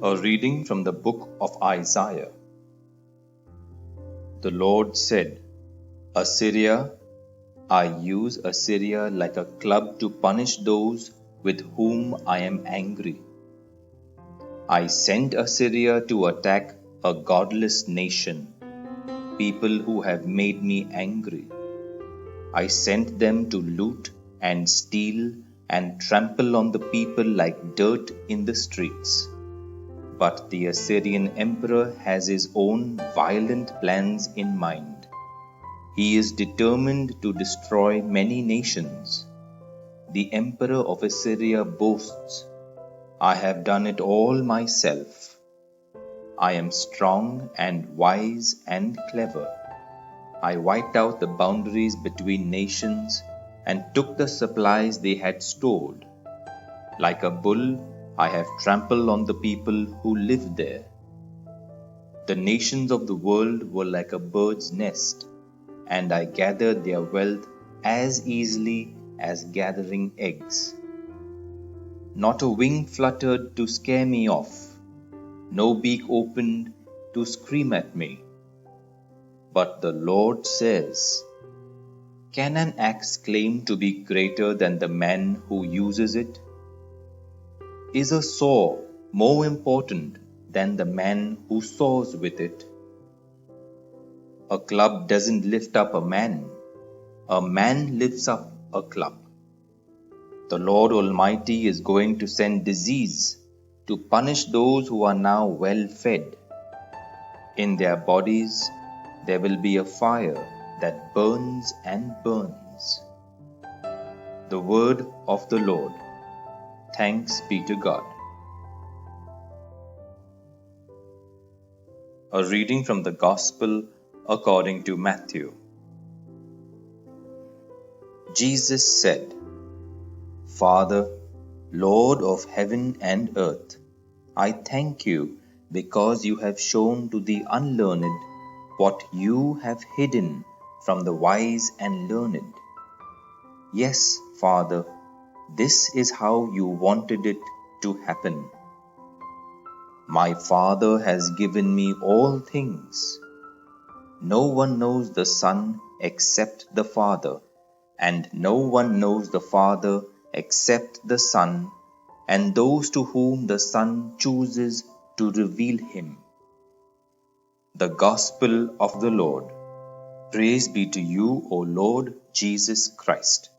A reading from the book of Isaiah. The Lord said, Assyria, I use Assyria like a club to punish those with whom I am angry. I sent Assyria to attack a godless nation, people who have made me angry. I sent them to loot and steal and trample on the people like dirt in the streets. But the Assyrian emperor has his own violent plans in mind. He is determined to destroy many nations. The emperor of Assyria boasts, I have done it all myself. I am strong and wise and clever. I wiped out the boundaries between nations and took the supplies they had stored. Like a bull, I have trampled on the people who live there. The nations of the world were like a bird's nest, and I gathered their wealth as easily as gathering eggs. Not a wing fluttered to scare me off, no beak opened to scream at me. But the Lord says, Can an axe claim to be greater than the man who uses it? Is a saw more important than the man who saws with it? A club doesn't lift up a man lifts up a club. The Lord Almighty is going to send disease to punish those who are now well fed. In their bodies there will be a fire that burns and burns. The word of the Lord. Thanks be to God. A reading from the Gospel according to Matthew. Jesus said, Father, Lord of heaven and earth, I thank you because you have shown to the unlearned what you have hidden from the wise and learned. Yes, Father, this is how you wanted it to happen. My Father has given me all things. No one knows the Son except the Father, and no one knows the Father except the Son, and those to whom the Son chooses to reveal him. The Gospel of the Lord. Praise be to you, O Lord Jesus Christ.